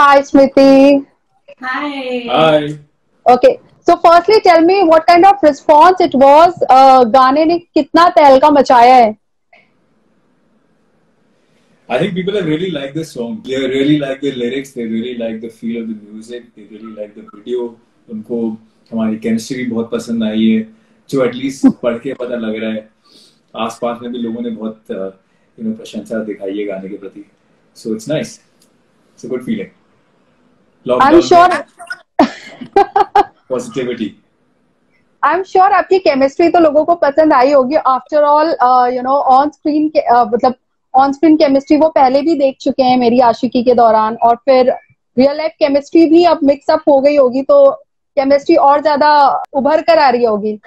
Hi, Smriti. Hi. Hi. Okay. So, firstly, tell me what kind of response it was. गाने ने कितना तहलका मचाया है? I think people have really liked this song. They really like the lyrics. They really like the feel of the music. They really like the video. उनको हमारी chemistry भी बहुत पसंद आई है, जो एटलीस्ट पढ़ के पता लग रहा है. आसपास में भी लोगों ने बहुत प्रशंसा दिखाई है गाने के प्रति. So it's nice. It's a good feeling. I'm sure. Positivity. I'm sure आपकी केमिस्ट्री तो लोगों को पसंद आई होगी. आफ्टर ऑल ऑन स्क्रीन मतलब ऑन स्क्रीन केमिस्ट्री वो पहले भी देख चुके हैं मेरी आशिकी के दौरान, और फिर रियल लाइफ केमिस्ट्री भी अब मिक्सअप हो गई होगी, तो केमिस्ट्री और ज्यादा उभर कर आ रही होगी.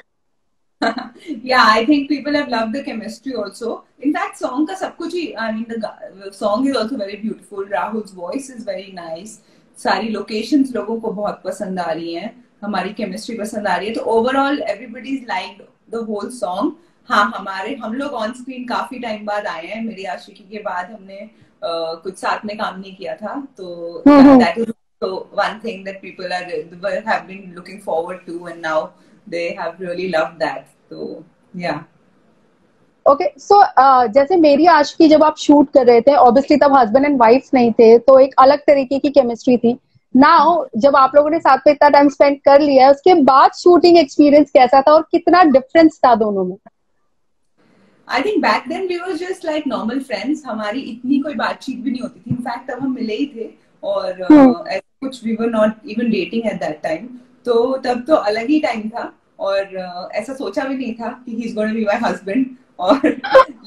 Yeah, I think people have loved the chemistry also. In fact, song का सब कुछ ही, I mean, the song is also very beautiful. Rahul's voice is very nice. सारी locations लोगों को बहुत पसंद आ रही हैं. हमारी chemistry पसंद आ रही है. तो overall, everybody's liked the whole song. हाँ, हम लोग on screen काफी टाइम बाद आए हैं. मेरी आशिकी के बाद हमने कुछ साथ में काम नहीं किया था. तो that is also one thing that people have been looking forward to, and now they have really loved that. So yeah. Okay, so जैसे मेरी आशिकी जब आप शूट कर रहे थे, ऑब्वियसली तब हस्बैंड एंड वाइफ नहीं थे, तो एक अलग तरीके की केमिस्ट्री थी. नाउ जब आप लोगों ने साथ में इतना टाइम स्पेंड कर लिया है, उसके बाद शूटिंग एक्सपीरियंस कैसा था और कितना डिफरेंस था दोनों में? I think back then we were just like normal friends. हमारी इतनी कोई बातचीत भी नहीं होती थी. In fact, तब हम मिले ही थे, और कुछ we were not even dating at that time. तो तब तो अलग ही टाइम था, और ऐसा सोचा भी नहीं था कि he's going to be my husband. और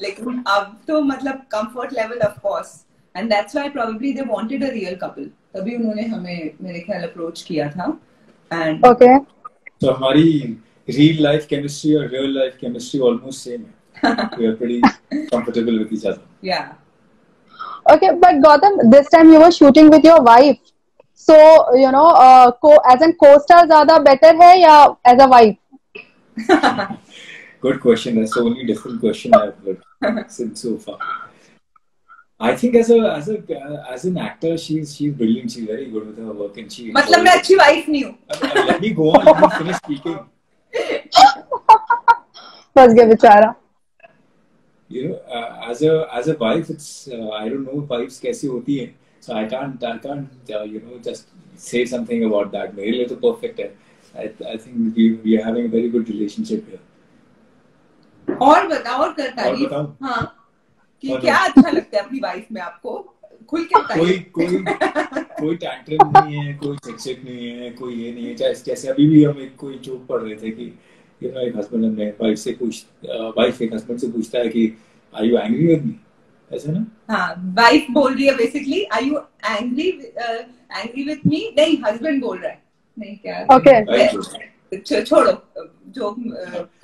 लेकिन अब तो मतलब comfort level of course, and that's why probably they wanted a real couple. तभी उन्होंने हमें मेरे ख्याल approach किया था. And okay, so हमारी real life chemistry और real life chemistry almost same है. We are pretty comfortable with each other. Yeah. Okay, but Gautam, this time you were shooting with your wife. So, as a co-star ज़्यादा better है या as a wife? Good question. That's the only different question I've heard since so far. I think as an actor, she's brilliant. She's very good with her work, and she. मतलब मैं अच्छी wife नहीं हूँ. Let me go on. Let me finish speaking. फंस गया बेचारा. As a wife, it's I don't know wives कैसी होती हैं, so I can't just say something about that. मेरे लिए तो perfect है. I think we are having a very good relationship here. और बताओ. हाँ, कि क्या अच्छा लगता है अपनी वाइफ में आपको? खुल के बताइए. कोई टैंट्रम नहीं है, कोई चिक नहीं है, कोई ये नहीं है. जैसे अभी भी हम कोई जोक पढ़ रहे थे कि एक हस्बैंड ने वाइफ एक हस्बैंड से पूछता है कि are you angry with me, ऐसा ना? हाँ, वाइफ बोल रही है basically are you angry with me. नहीं, हस्बैंड बोल रहा है. नहीं, क्या? ओके, छोड़ो जो.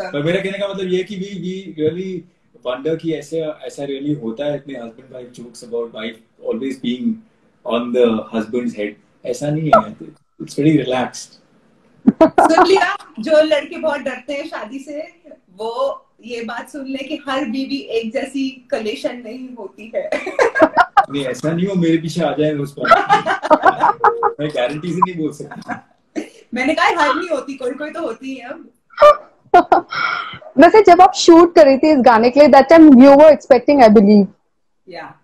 पर मेरा कहने का मतलब ये कि वी रियली वंडर कि ऐसा रियली होता है. इतने husband wife jokes about wife always being on the husband's head. ऐसा नहीं है. It's very relaxed. सुन लिया, जो लड़के बहुत डरते हैं शादी से, वो ये बात सुन ले कि हर बीवी एक जैसी कलेशन नहीं होती है. नहीं, ऐसा नहीं हो मेरे पीछे आ जाए उस पर. मैं गारंटी से नहीं बोल सकता. मैंने कहा हर नहीं होती, कोई तो होती है. अब वैसे जब आप शूट कर रही थी इस गाने के लिए, that time you were expecting, I believe. या.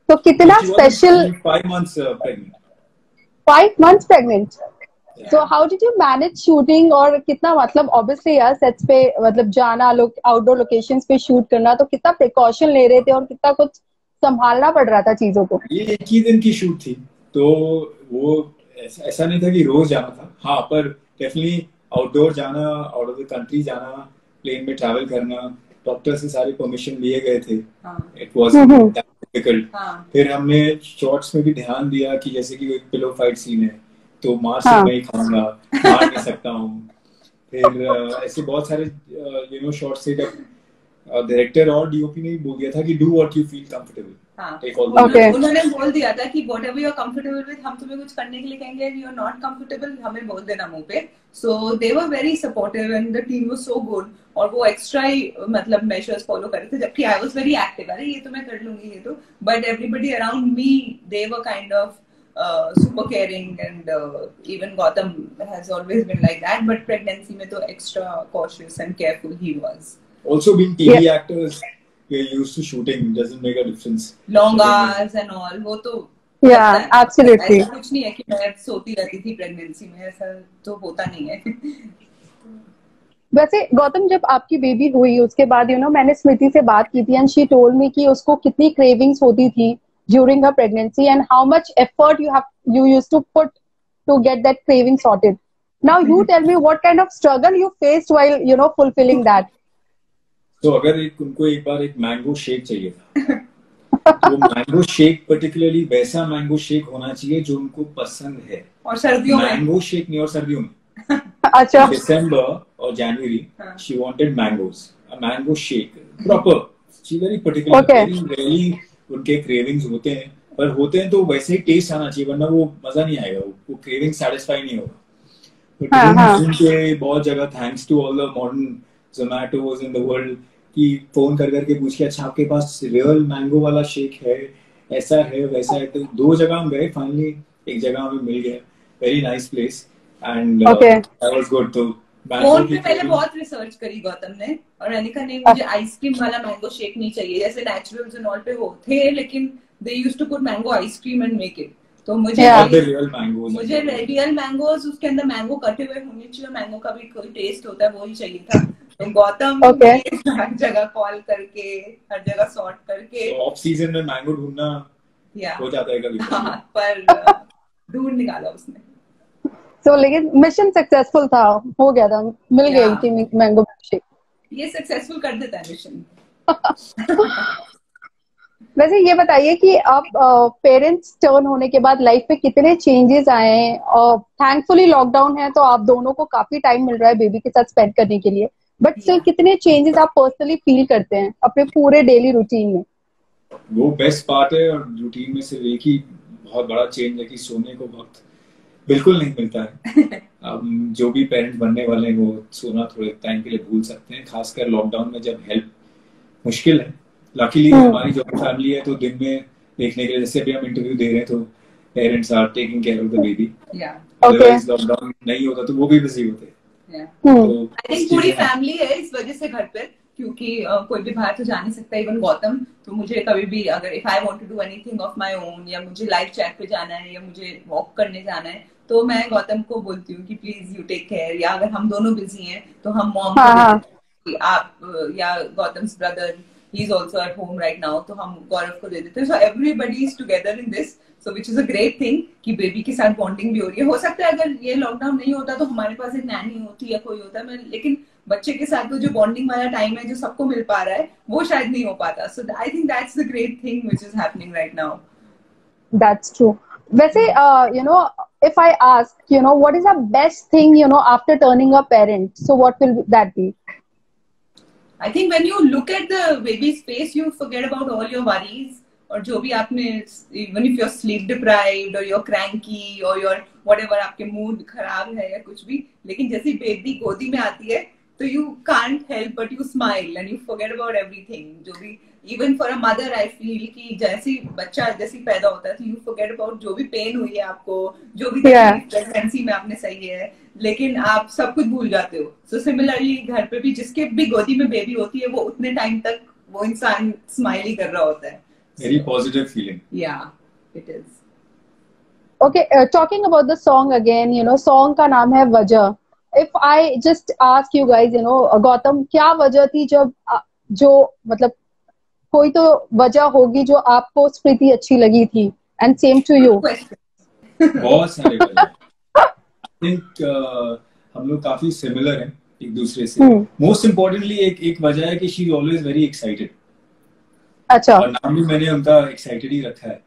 तो कितना special? 5 months pregnant. 5 months pregnant. So how did you manage shooting? और कितना मतलब obviously यार सेट्स पे मतलब जाना, आउटडोर लोकेशंस पे शूट करना, तो कितना प्रिकॉशन ले रहे थे और कितना कुछ संभालना पड़ रहा था चीजों को? ये एक ही दिन की शूट थी, तो वो ऐसा नहीं था कि रोज जाना था. हाँ, पर डेफिनेटली आउटडोर जाना, आउट ऑफ द कंट्री जाना, प्लेन में ट्रैवल करना, डॉक्टर से सारे परमिशन लिए गए थे. It was difficult. फिर हमने शॉट्स में भी ध्यान दिया कि जैसे कि एक पिलो फाइट सीन है, तो मार से नहीं खाऊंगा, मार नहीं सकता हूँ. फिर ऐसे बहुत सारे शॉट्स थे जब डायरेक्टर और डीओपी ने बोल दिया था कि do what you feel comfortable. उन्होंने बोल दिया था कि whatever you are comfortable with, हम तुम्हें कुछ करने के लिए कहेंगे, यू आर नॉट कंफर्टेबल हमें बोल देना मुंह पे. So they were very supportive and the team was so good. और वो एक्स्ट्रा ही मतलब मेजर्स फॉलो कर रहे थे, जबकि आई वाज वेरी एक्टिव. अरे ये तो मैं कर लूंगी, ये तो. But everybody around me, they were kind of super caring, and even Gautam has always been like that, but pregnancy mein to extra cautious and careful he was. Also being TV actors, we're used to shooting, doesn't make a difference. Long hours and all, वो तो Yeah, absolutely. ऐसा कुछ नहीं है कि मैं सोती रहती थी प्रेगनेंसी में, ऐसा तो होता नहीं है. वैसे गौतम, जब आपकी बेबी हुई उसके बाद मैंने स्मृति से बात की थी, एंड शी टोल्ड मी कि उसको कितनी क्रेविंग्स होती थी during her pregnancy, and how much effort you used to put to get that craving sorted. Now you tell me what kind of struggle you faced while fulfilling that. तो अगर उनको एक बार एक मैंगो शेक चाहिए था, तो mango shake particularly वैसा mango shake होना चाहिए जो उनको पसंद है. और सर्दियों में मैंगो शेक नहीं, और सर्दियों में अच्छा. December or January, she wanted mangoes, a mango shake, proper. She very particular. Okay. Very rarely उनके cravings होते हैं, पर होते हैं तो वैसे ही टेस्ट आना चाहिए, वरना वो मजा नहीं आएगा, वो craving satisfy नहीं होगा. तो उनके बहुत जगह thanks to all the modern Zomatos in the world कि फोन कर करके पूछ के अच्छा आपके पास रियल मैंगो वाला शेक है, ऐसा है वैसा है. तो 2 जगह हम गए, फाइनली एक जगह हमें मिल गया, very nice place, and that was good. तो फोन पे पहले बहुत रिसर्च करी गौतम ने, और अनिका ने मुझे आइसक्रीम वाला मैंगो शेक नहीं चाहिए, जैसे नेचुरल्स एंड ऑल पे वो थे, लेकिन they used to put mango ice cream and make it. तो मुझे रियल मैंगोज, उसके अंदर मैंगो कटे हुए होने चाहिए, मैंगो का भी कोई टेस्ट होता है वो ही चाहिए था. तो गौतम हर जगह कॉल करके, हर जगह सॉर्ट करके, ऑफ सीजन में मैंगो ढूंढना हो जाता है कभी. पर ढूंढ निकाला उसने. तो लेकिन मिशन सक्सेसफुल था, हो गया था, मिल गई थी मैंगो शेक. ये सक्सेसफुल कर देता है मिशन. वैसे ये बताइए कि आप पेरेंट्स टर्न होने के बाद लाइफ में कितने चेंजेस आए हैं, और थैंकफुली लॉकडाउन है तो आप दोनों को काफी टाइम मिल रहा है बेबी के साथ स्पेंड करने के लिए, बट स्टिल कितने चेंजेस आप पर्सनली फील करते हैं अपने पूरे डेली रूटीन में? वो बेस्ट पार्ट है, और रूटीन में सिर्फ एक ही बहुत बड़ा चेंज है कि सोने को वक्त बिल्कुल नहीं मिलता है. जो भी पेरेंट्स बनने वाले हैं वो सोना थोड़े टाइम के लिए भूल सकते हैं, खासकर लॉकडाउन में जब हेल्प मुश्किल है. लकीली हमारी जॉइंट फैमिली है, तो दिन में देखने के लिए, जैसे अभी हम इंटरव्यू दे रहे हैं तो parents are taking care of the baby. Otherwise lockdown नहीं होता तो वो भी बिजी होते. तो आई थिंक पूरी फैमिली है इस वजह से घर पे, क्योंकि कोई भी बाहर तो जा नहीं सकता, इवन गौतम. तो मुझे कभी भी अगर if I want to do anything of my own, या मुझे लाइव चैट पे जाना है, या मुझे वॉक करने जाना है, तो मैं गौतम को बोलती हूँ कि प्लीज यू टेक केयर. या अगर हम दोनों बिजी हैं तो हम मॉम को आप, या Gautam's brother, he is also at home right now, तो हम गौरव को दे देते हैं. So everybody is together in this, so which is a great thing कि बेबी के साथ बॉन्डिंग भी हो रही है. हो सकता है अगर ये लॉकडाउन नहीं होता तो हमारे पास एक नैनी होती या कोई होता, लेकिन बच्चे के साथ तो जो बॉन्डिंग वाला टाइम है जो सबको मिल पा रहा है वो शायद नहीं हो पाता. So I think that's the great thing which is happening right now. That's true. वैसे if I ask what is the best thing after turning a parent, so what will that be? I think when you look at the baby's face, you forget about all your worries, और जो भी आपने, even if you're sleep deprived or you're cranky or you're whatever, आपके mood खराब है या कुछ भी, लेकिन जैसे बेबी गोदी में आती है तो you can't help but you smile and you forget about everything. जो भी even for a mother I feel कि जैसे बच्चा जैसे पैदा होता है तो you forget about जो भी पेन हुई है आपको, जो भी प्रेगनेंसी में आपने सही है, लेकिन आप सब कुछ भूल जाते हो. सो सिमिलरली घर पे भी जिसके भी गोदी में बेबी होती है वो उतने टाइम तक वो इंसान स्माइल ही कर रहा होता है. Very positive feeling. Yeah it is. Okay, talking about the song again, song का नाम है Wajah. If I just ask you guys, Gautam, क्या वजह थी जो मतलब कोई तो वजह होगी जो आपको स्मृति अच्छी लगी थी, एंड सेम टू यू? बहुत सारे वजह. थिंक हम लोग काफी सिमिलर हैं एक दूसरे से. मोस्ट इम्पोर्टेंटली एक वजह है कि she is always very excited. अच्छा. और नाम भी मैंने उनका एक्साइटेड ही रखा है.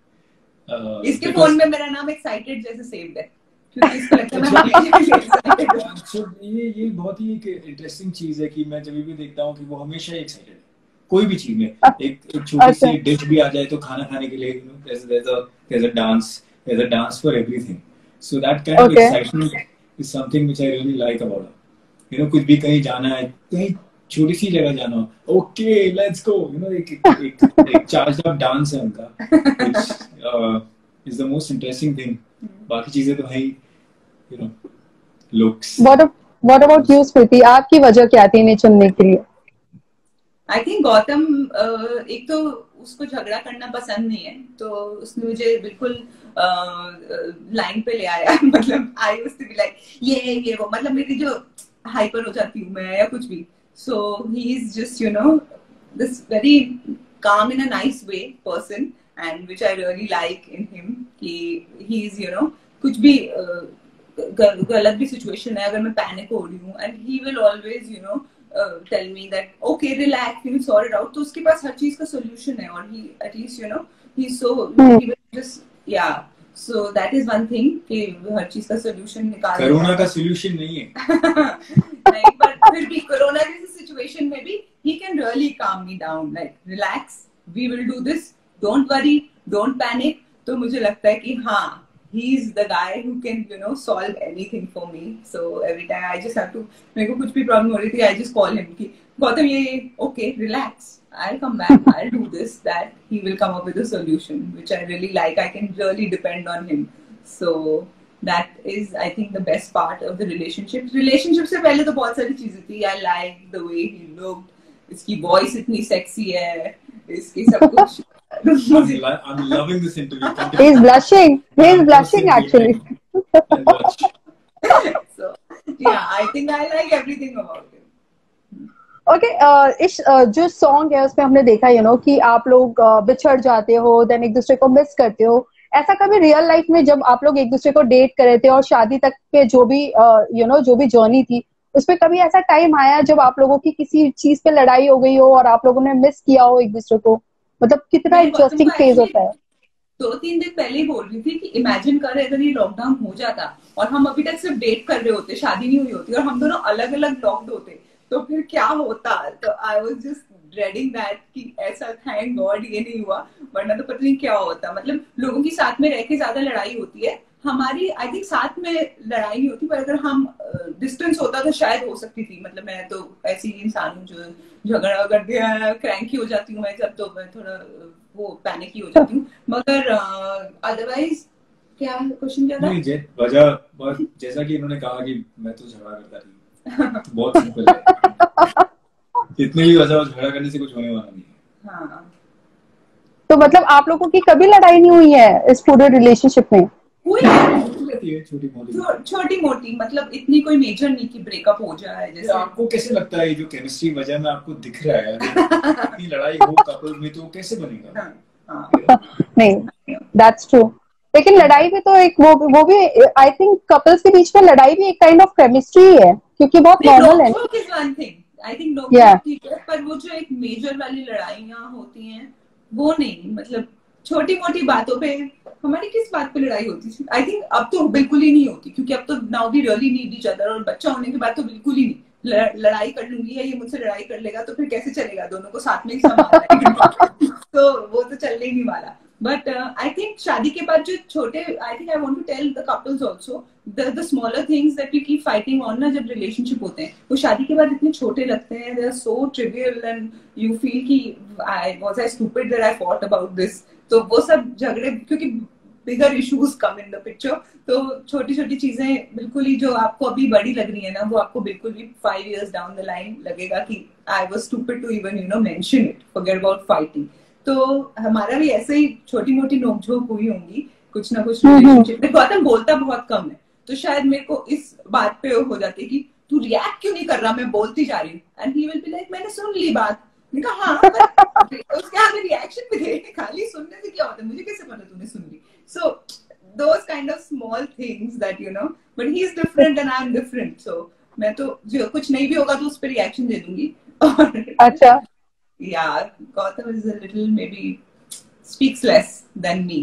इसके फोन में मेरा नाम एक्साइटेड जैसे सेव्ड है, क्योंकि इसको लगता है मैं हमेशा एक्साइटेड हूं. ये बहुत ही एक इंटरेस्टिंग चीज है कि मैं जब भी देखता हूँ कि वो हमेशा एक्साइटेड है कोई भी चीज में. एक छोटी सी डिश भी आ जाए तो खाना खाने के लिए there's a dance for everything. So that kind of excitement is something which I really like about her. कुछ भी कहीं जाना है, कहीं छोटी सी जगह जाना हो, okay let's go. एक charged up dance है उनका, which is the most interesting thing. बाकी चीजें तो है ही, you know, looks. What about you, स्मृति? आपकी वजह क्या थी इन्हें चुनने के लिए? आई थिंक गौतम एक तो उसको झगड़ा करना पसंद नहीं है, तो उसने मुझे बिल्कुल लाइन पे ले आया। मतलब I used to be like ये वो, मतलब मेरी जो हाइपर हो जाती हूँ मैं या कुछ भी, so he is just you know this very calm in a nice way person, and which I really like in him कि he is you know कुछ भी गलत भी situation है, अगर मैं पैनिक हो रही हूँ, and he will always you know tell me that okay relax, we will sort it out. तो उसके पास हर चीज का solution है, और he at least you know he's so he will just yeah, so that is one thing कि हर चीज का solution निकाल कोरोना का solution नहीं है। नहीं, but फिर भी कोरोना जैसी situation में भी he can really calm me down, like relax, we will do this, don't worry, don't panic. तो मुझे लगता है कि हाँ, he is the guy who can you know solve anything for me. So every time I just have to, मेरे को कुछ भी problem हो रही थी, I just call him कि गौतम ये okay relax, I'll come back, I'll do this, that. He will come up with a solution which I really like. I can really depend on him. So that is I think the best part of the relationship से पहले तो बहुत सारी चीजें थी. I like the way he looked, इसकी voice इतनी sexy है, इसकी सब कुछ। I'm loving this interview. He's blushing actually. So yeah, I think I like everything about him. Okay, इस जो सॉन्ग है उसमें हमने देखा you know कि आप लोग बिछड़ जाते हो, देन एक दूसरे को मिस करते हो। ऐसा कभी रियल लाइफ में जब आप लोग एक दूसरे को डेट कर रहे थे और शादी तक के जो भी यू नो जो भी जर्नी थी, उसमें कभी ऐसा टाइम आया जब आप लोगों की किसी चीज पे लड़ाई हो गई हो और आप लोगों ने मिस किया हो एक दूसरे को? मतलब कितना इंटरेस्टिंग फेज होता है। 2-3 दिन पहले ही बोल रही थी कि इमेजिन कर अगर ये लॉकडाउन हो जाता और हम अभी तक सिर्फ डेट कर रहे होते, शादी नहीं हुई होती, और हम दोनों अलग अलग लॉक्ड होते, तो फिर क्या होता। तो I was just dreading that कि ऐसा थैंक गॉड ये नहीं हुआ, वरना तो पता नहीं क्या होता। मतलब लोगों की साथ में रह के ज्यादा लड़ाई होती है, हमारी आई थिंक साथ में लड़ाई नहीं होती, पर अगर हम डिस्टेंस होता तो शायद हो सकती थी। मतलब मैं तो ऐसी इंसान हूँ जो झगड़ा कर दिया क्रैंकी हो जाती हूँ मैं, जब तो मैं थोड़ा वो पैनिक ही हो जाती हूँ, मगर अदरवाइज क्या क्वेश्चन क्या था? वजह जैसा कि इन्होंने कहा कि मैं तो झगड़ा करता नहीं, बहुत सिंपल है। इतनी भी वजह झगड़ा करने से कुछ होने वाला नहीं है। हाँ। तो मतलब आप लोगों की कभी लड़ाई नहीं हुई है इस पूरे रिलेशनशिप में? छोटी मोटी, मतलब इतनी कोई मेजर नहीं कि ब्रेकअप हो जाए। जैसे आपको कैसे लगता है जो केमिस्ट्री वजह में आपको दिख रहा है, इतनी लड़ाई हो कपल में तो कैसे बनेगा? नहीं, दैट्स ट्रू। लेकिन लड़ाई भी तो एक वो भी आई थिंक कपल्स के बीच में लड़ाई भी एक काइंड ऑफ केमिस्ट्री है, क्योंकि बहुत नॉर्मल है। आई थिंक नोक ठीक है, पर वो जो एक मेजर वाली लड़ाइयाँ होती हैं वो नहीं। मतलब छोटी मोटी बातों पे हमारी किस बात पे लड़ाई होती थी, आई थिंक अब तो बिल्कुल ही नहीं होती, क्योंकि अब तो now we really need each other, और बच्चा होने के बाद तो बिल्कुल ही नहीं। लड़ाई कर लूंगी या ये मुझसे लड़ाई कर लेगा तो फिर कैसे चलेगा, दोनों को साथ में ही संभालना है। तो वो तो चलने ही नहीं वाला। बट आई थिंक शादी के बाद जो छोटे, I think I want to tell the couples also the smaller things that we keep fighting on ना, जब रिलेशनशिप होते हैं वो शादी के बाद इतने छोटे लगते हैं, they are so trivial and you feel कि I stupid that I fought about this. तो वो सब झगड़े, क्योंकि bigger issues come in the picture, तो छोटी छोटी चीजें बिल्कुल ही जो आपको अभी बड़ी लग रही है ना, वो आपको बिल्कुल भी 5 years डाउन द लाइन लगेगा कि I was stupid to even you know mention it, forget about fighting. तो हमारा भी ऐसे ही छोटी मोटी नोकझोंक हुई होंगी कुछ ना कुछ रिलेशनशिप में। गौतम बोलता बहुत कम है, तो शायद मेरे को इस बात पे हो जाती है कि तू रिएक्ट क्यों नहीं कर रहा, मैं बोलती जा रही हूँ, and he will be like मैंने सुन ली बात। हाँ, उसके आगे रिएक्शन भी दे, खाली सुनने से क्या होता है, मुझे कैसे पता तूने सुन ली। So those kind of small things that you know, but he is different and I am different, so मैं तो जो कुछ नहीं भी होगा तो उस पर रिएक्शन दे दूंगी। और अच्छा, yeah, Gautam is a little maybe speaks less than me.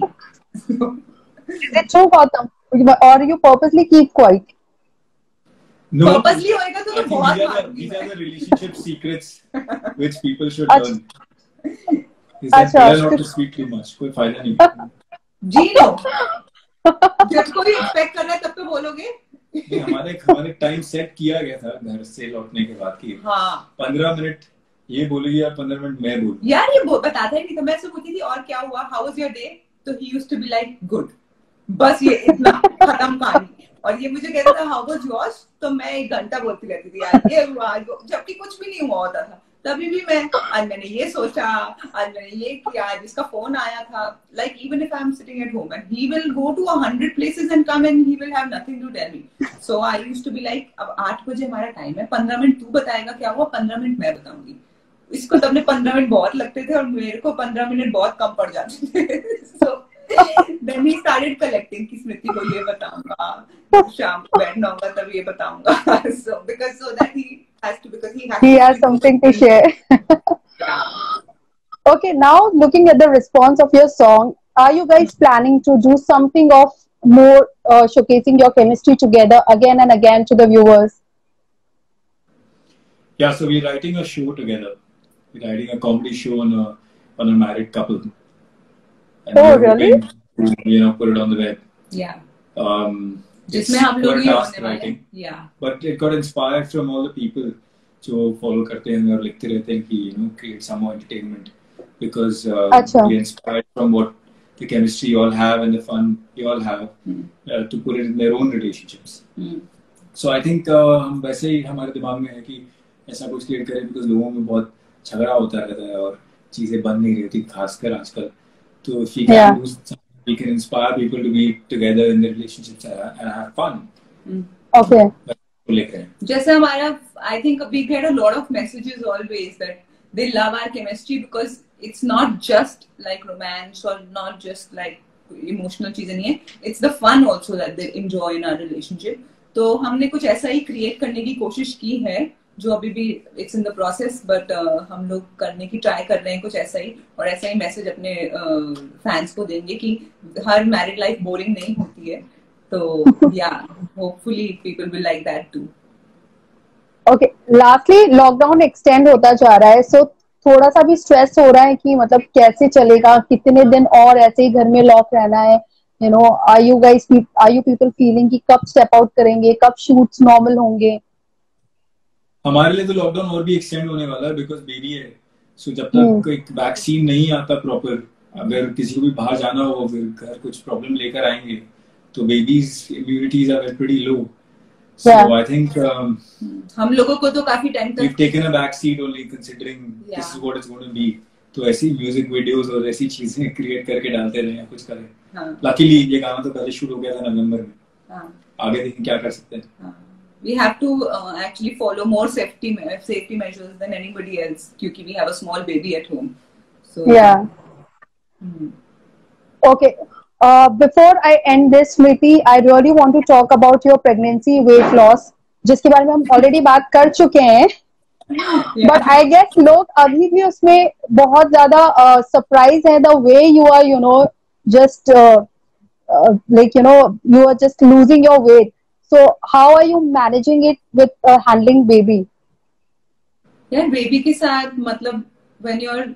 Is it true, Gautam? Or you purposely keep quiet? No, purposely होएगा तो मैं बहुत these are the relationship secrets which people should learn. अच्छा, not to speak too much, कोई फायदा नहीं। जी no, जब कोई एक्सपेक्ट कर रहा है तब तो बोलोगे। हमारे टाइम सेट किया गया था घर से लौटने के बाद की। हाँ। 15 मिनट ये बोलेगी और 15 मिनट मैं बोलूँ। यार ये बताता ही नहीं था, मैं से पूछती थी और क्या हुआ, हाउ वाज योर डे, तो he used to be like good, बस ये इतना, खत्म कहानी। और ये मुझे कहता था हाउ वाज योर्स, तो मैं 1 घंटा बोलती रहती थी यार ये हुआ, जबकि कुछ भी नहीं हुआ होता था। तभी भी मैं, आज मैंने ये सोचा, आज मैंने ये किया, आज इसका फोन आया था। Like even if I am sitting at home and he will go to 100 places and come and he will have nothing to tell me. So I used to be like, अब 8 बजे हमारा time है, 15 minute तू बताएगा क्या हुआ, 15 minute मैं बताऊंगी। इसको तब 15 मिनट बहुत लगते थे और मेरे को 15 मिनट बहुत कम पड़ जाते थे। So then he started collecting कि स्मृति को ये बताऊंगा, शाम को बैठना होगा तब ये बताऊंगा। So because so that he has to, because he has something to share. Okay, now looking at the response of your song, are you guys planning to do something of more showcasing your chemistry together again and again to the viewers? Yeah, so we're writing a show together. We're writing a comedy show on a married couple. And oh, really? To, put it on the web. Yeah. It's quite a task writing. Yeah. But it got inspired from all the people जो follow करते हैं और लिखते रहते हैं कि create some more entertainment, because we inspired from what the chemistry you all have and the fun you all have to put it in their own relationships. So I think हम वैसे ही हमारे दिमाग में है कि ऐसा कुछ create करें, because लोगों में बहुत झगड़ा होता रहता है और चीजें बन नहीं रहती खासकर आजकल। तो if we can do something, we can inspire people to be together in their relationships and have fun. Okay. जैसे हमारा, I think we get a lot of messages always that they love our chemistry because it's not just like romance or not just like emotional चीजें नहीं है, it's the fun also that they enjoy in our relationship. तो हमने कुछ ऐसा ही create करने की कोशिश की है, जो अभी भी it's in the process, but हम लोग करने की try कर रहे हैं कुछ ऐसा ही, और ऐसा ही message अपने fans को देंगे कि हर married life boring नहीं होती है। तो yeah, hopefully people will like that too. Okay, lastly, lockdown extend होता जा रहा है, so थोड़ा सा भी stress हो रहा है कि मतलब कैसे चलेगा, कितने दिन और ऐसे ही घर में lock रहना है, are you people feeling कि कब step out करेंगे, कब shoots normal होंगे? हमारे लिए तो लॉकडाउन और भी एक्सटेंड होने वाला है, बिकॉज बेबी है। सो जब तक एक वैक्सीन नहीं आता प्रॉपर, अगर किसी को भी बाहर जाना हो, फिर घर कुछ प्रॉब्लम लेकर आएंगे, तो babies immunities are pretty low. So I think हम लोगों को तो काफी टाइम तक we've taken a back seat only considering this is what it's going to be. तो ऐसी म्यूजिक वीडियोस और ऐसी चीजें क्रिएट करके डालते रहे हैं, कुछ करें। लकीली ये गाना तो पहले शूट हो गया था नवंबर में। आगे देखें क्या कर सकते हैं। We have to actually follow more safety measures than anybody else, क्योंकि we have a small baby at home. So yeah. Okay. Before I end this, Smriti, I really want to talk about your pregnancy weight loss, जिसके बारे में हम already बात कर चुके हैं. But I guess लोग अभी भी उसमें बहुत ज़्यादा surprise है the way you are, just you are just losing your weight. So how are you managing it with handling baby? यार बेबी के साथ मतलब when you're,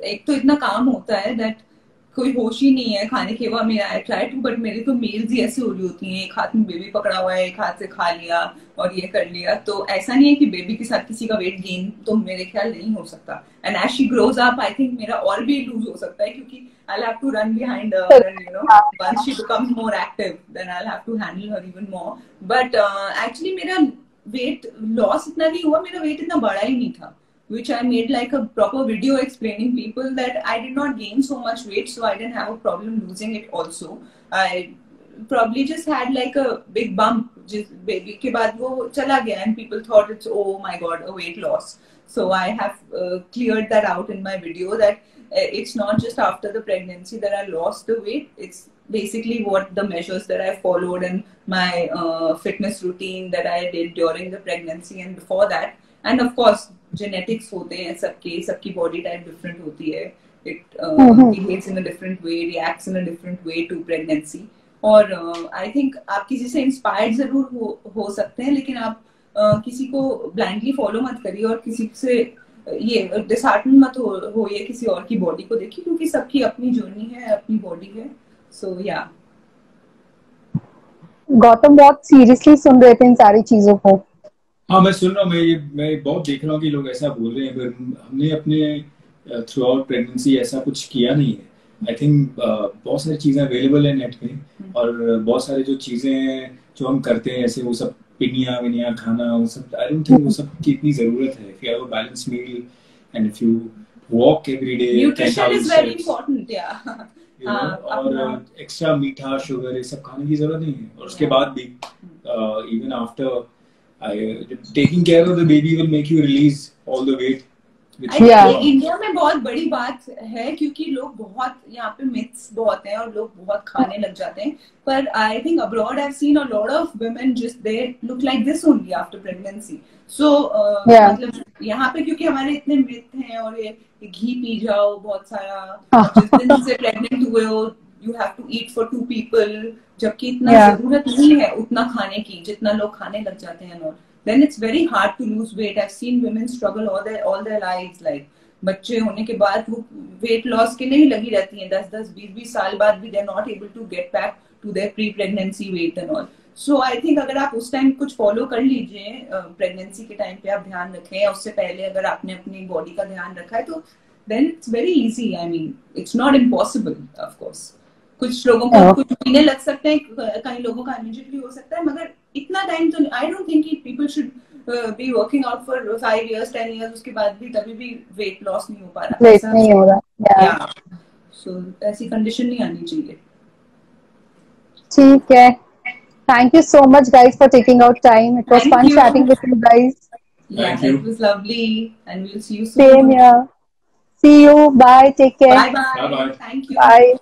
एक तो इतना काम होता है that कोई होश ही नहीं है खाने के बाद। मेरा आई ट्राई टू, बट मेरी तो मील्स ही ऐसी हो रही होती हैं, एक हाथ में बेबी पकड़ा हुआ है, एक हाथ से खा लिया और ये कर लिया। तो ऐसा नहीं है कि बेबी के साथ किसी का वेट गेन तो मेरे ख्याल नहीं हो सकता। And as she grows up I think मेरा और भी लूज हो सकता है, क्योंकि I'll have to run behind her and once she becomes more active then I'll have to handle her even more. But actually मेरा weight loss इतना नहीं हुआ, मेरा weight इतना बड़ा ही नहीं था, which I made like a proper video explaining people that I did not gain so much weight, so I didn't have a problem losing it also. I probably just had like a big bump just baby के बाद वो चला गया and people thought it's, oh my god, a weight loss. So I have cleared that out in my video that it's not just after the pregnancy that I lost the weight, it's basically what the measures that I followed and my fitness routine that I did during the pregnancy and before that. And of course genetics होते हैं सबकी body type different होती है, it behaves in a different way, reacts in a different way to pregnancy. और I think आप किसी से inspired जरूर हो सकते हैं, लेकिन आप किसी को blindly follow मत करिए और किसी से ये डिसहार्टन मत हो ये किसी और की बॉडी को देखिए, क्योंकि सबकी अपनी जर्नी है, अपनी बॉडी है। सो या गौतम बहुत सीरियसली सुन रहे थे इन सारी चीजों को। हाँ मैं सुन रहा हूँ, मैं बहुत देख रहा हूँ कि लोग ऐसा बोल रहे हैं, पर हमने अपने थ्रू आउट प्रेगनेंसी ऐसा कुछ किया नहीं है। आई थिंक बहुत सारी चीजें अवेलेबल है नेट पे, और बहुत सारी जो चीजें जो हम करते हैं ऐसे वो सब पिनिया विनिया खाना, वो सब आई डोंट थिंक वो सब की इतनी जरूरत है. If you have a balance meal and if you walk every day, nutrition is very important. या और एक्स्ट्रा मीठा शुगर ये सब खाने की जरूरत नहीं है. और उसके बाद भी even after taking care of the baby will make you release all the weight. India में बहुत बड़ी बात है क्योंकि लोग बहुत यहाँ पे मिथ्स बहुत हैं और लोग बहुत खाने लग जाते हैं. पर I think abroad I have seen a lot of women just they look like this only after pregnancy. So मतलब यहाँ पे क्योंकि हमारे इतने मिथ हैं, और ये घी पी जाओ बहुत सारा, जिस दिन से प्रेग्नेंट हुए हो you have to eat for 2 people, जबकि इतना जरूरत नहीं है उतना खाने की जितना लोग खाने लग जाते हैं. Then it's very hard to lose weight. I've seen women struggle all their lives. Like बच्चे होने के बाद वो weight loss के लिए ही लगी रहती हैं 10-10, 20-20 साल बाद भी they're not able to get back to their pre-pregnancy weight and all. So I think अगर आप उस टाइम कुछ follow कर लीजिए, प्रेगनेंसी के टाइम पे आप ध्यान रखें, उससे पहले अगर आपने अपनी बॉडी का ध्यान रखा है तो then it's very easy. I mean, it's not impossible, of course. कुछ लोगों को कुछ महीने लग सकते हैं, कई लोगों का इमीडिएटली हो सकता है, मगर इतना टाइम तो आई डोंट थिंक कि people should be working out for 5 years 10 years, उसके बाद भी तभी भी वेट लॉस नहीं हो पा रहा, वेट नहीं हो रहा. सो ऐसी कंडीशन नहीं आनी चाहिए. ठीक है. Thank you so much guys for taking out time. It was fun chatting with you guys. Yeah, it was lovely and we'll see you soon. Same here. See you. Bye. Take care. Bye. Thank you. Bye.